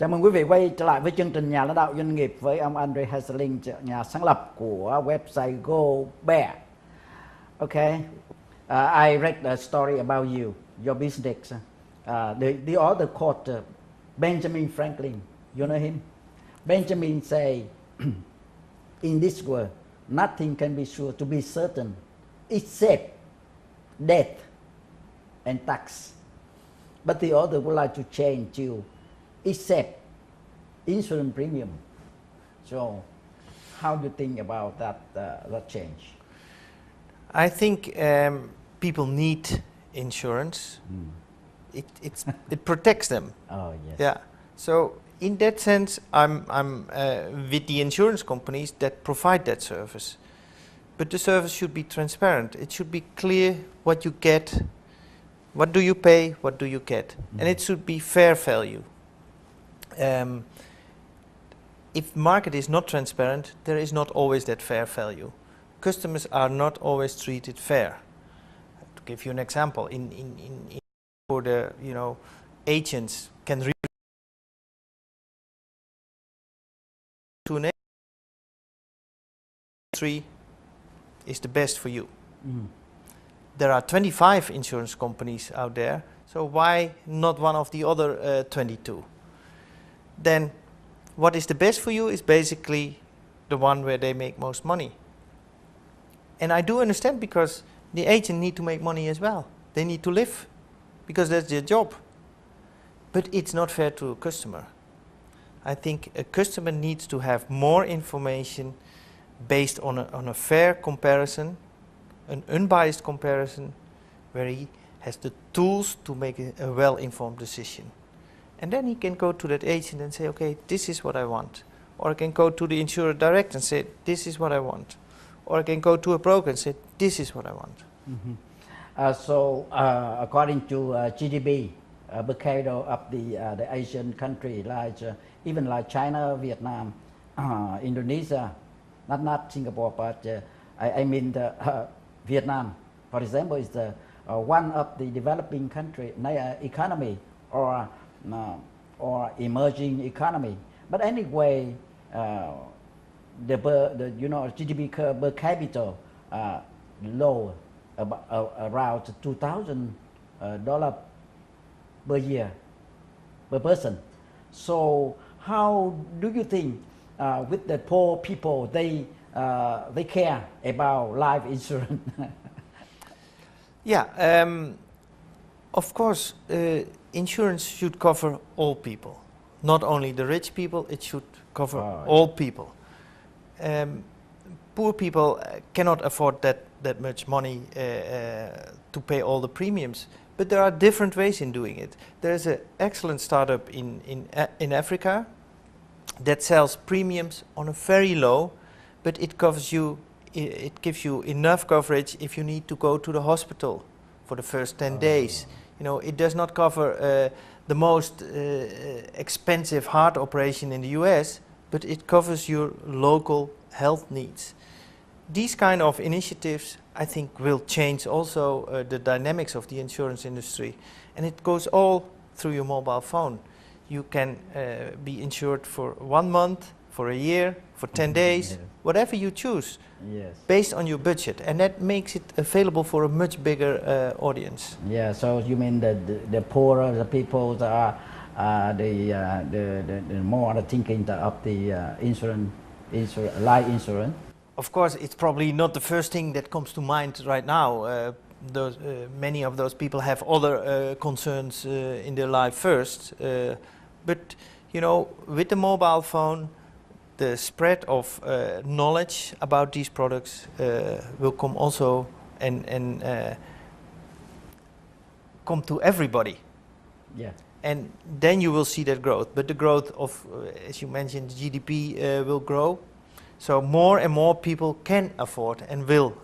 Chào mừng quý vị quay trở lại với chương trình Nhà lãnh đạo doanh nghiệp với ông Andre Hesselink, nhà sáng lập của website GoBear. Okay, I read a story about you, your business. The author quote Benjamin Franklin. You know him? Benjamin say, in this world, nothing can be sure to be certain except death and tax. But the author would like to change to except insurance premium. So, how do you think about that change? I think people need insurance. It protects them. Oh yes. Yeah. So in that sense, I'm with the insurance companies that provide that service. But the service should be transparent. It should be clear what you get, what do you pay, what do you get, and it should be fair value. If market is not transparent, there is not always that fair value. Customers are not always treated fair. To give you an example, in for the agents can read to an three is the best for you. There are 25 insurance companies out there, so why not one of the other 22? Then what is the best for you is basically the one where they make most money. And I do understand, because the agent need to make money as well. They need to live, because that's their job. But it's not fair to a customer. I think a customer needs to have more information based on a fair comparison, an unbiased comparison, where he has the tools to make a well-informed decision. And then he can go to that agent and say, okay, this is what I want. Or I can go to the insurer direct and say, this is what I want. Or I can go to a broker and say, this is what I want. According to GDP per capita of the Asian country, like even like China, Vietnam, Indonesia, not Singapore, but I mean Vietnam, for example, is the one of the developing country economy or emerging economy. But anyway, the GDP per capita low, around $2,000 per year per person. So how do you think with the poor people they care about life insurance? Yeah, of course, insurance should cover all people, not only the rich people. It should cover all people. Poor people cannot afford that much money to pay all the premiums, but there are different ways in doing it. There is an excellent startup in Africa that sells premiums on a very low, but it covers you. It gives you enough coverage if you need to go to the hospital for the first 10 days. It does not cover the most expensive heart operation in the US, but it covers your local health needs. These kind of initiatives, I think, will change also the dynamics of the insurance industry. And it goes all through your mobile phone. You can be insured for 1 month, for a year, for 10 days, whatever you choose, based on your budget. And that makes it available for a much bigger audience. Yeah, so you mean the poorer the people are the more thinking of the life insurance? Of course, it's probably not the first thing that comes to mind right now. Many of those people have other concerns in their life first. But with the mobile phone, the spread of knowledge about these products will come also and come to everybody. Yeah. And then you will see that growth. But the growth of, as you mentioned, GDP will grow. So more and more people can afford and will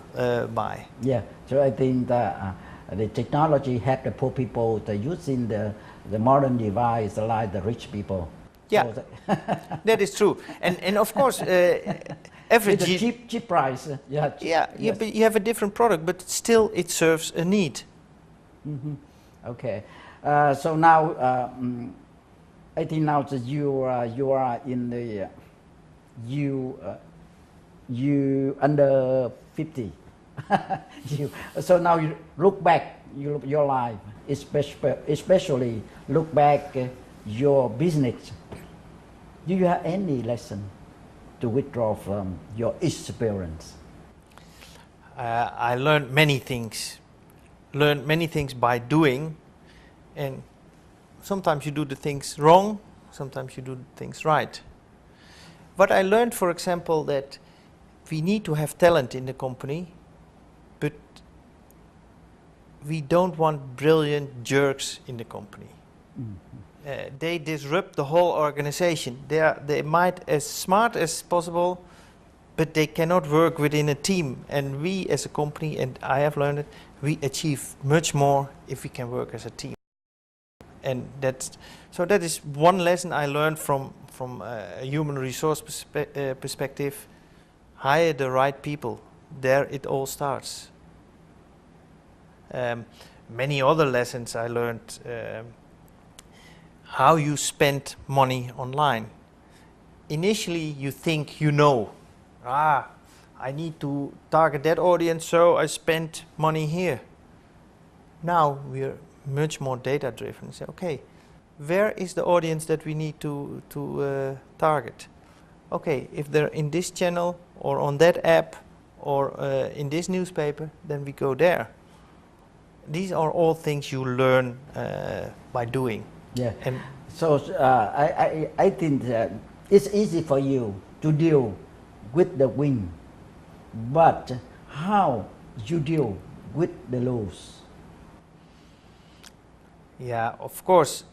buy. Yeah, so I think that the technology help the poor people to using the modern device like the rich people. Yeah, so that is true. And of course, every cheap price. But you have a different product, but still it serves a need. Okay, so now 18 now that you are in the you under 50. So now you look back your life, especially look back your business. Do you have any lesson to withdraw from your experience? I learned many things. Learned many things by doing, and sometimes you do the things wrong, sometimes you do the things right. But I learned, for example, that we need to have talent in the company, but we don't want brilliant jerks in the company. Mm-hmm. They disrupt the whole organization. They might as smart as possible, but they cannot work within a team. And we as a company, and I have learned it, we achieve much more if we can work as a team. And that is one lesson I learned from a human resource perspective. Hire the right people. There it all starts. Many other lessons I learned. How you spend money online. Initially you think you know. I need to target that audience, so I spend money here. Now we're much more data driven. Say, okay, where is the audience that we need to target? Okay, if they're in this channel or on that app or in this newspaper, then we go there. These are all things you learn by doing. Yeah. And so I think it's easy for you to deal with the win, but how you deal with the lose? Yeah, of course.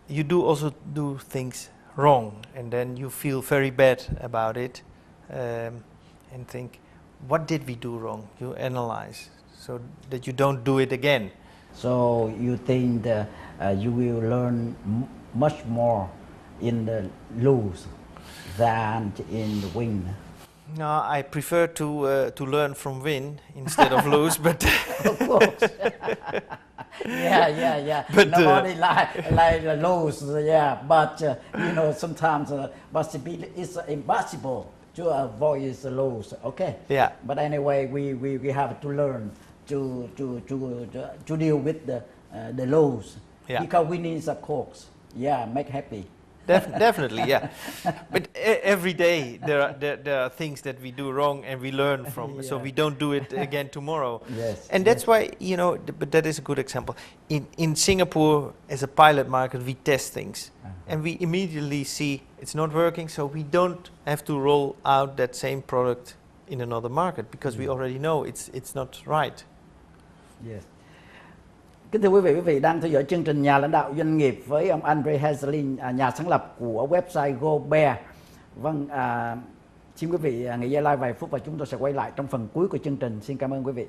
You do also do things wrong, and then you feel very bad about it, and think, what did we do wrong? You analyze so that you don't do it again. So you think that you will learn much more in the lose than in the win? No, I prefer to learn from win instead of lose, but of course. yeah. But nobody like lose, yeah. But you know, sometimes it's impossible to avoid the lose. Okay. Yeah. But anyway, we have to learn to deal with the lose. Yeah. Because winning is a course. Yeah, make happy. Definitely, yeah. But every day there are things that we do wrong and we learn from, yeah. so we don't do it again tomorrow. Yes. And that's why, you know, but that is a good example. In Singapore, as a pilot market, we test things. And we immediately see it's not working, so we don't have to roll out that same product in another market, because we already know it's not right. Yes. Kính thưa quý vị đang theo dõi chương trình Nhà lãnh đạo doanh nghiệp với ông Andre Hesselink, nhà sáng lập của website GoBear. Vâng, xin quý vị nghỉ giải lao vài phút và chúng tôi sẽ quay lại trong phần cuối của chương trình. Xin cảm ơn quý vị.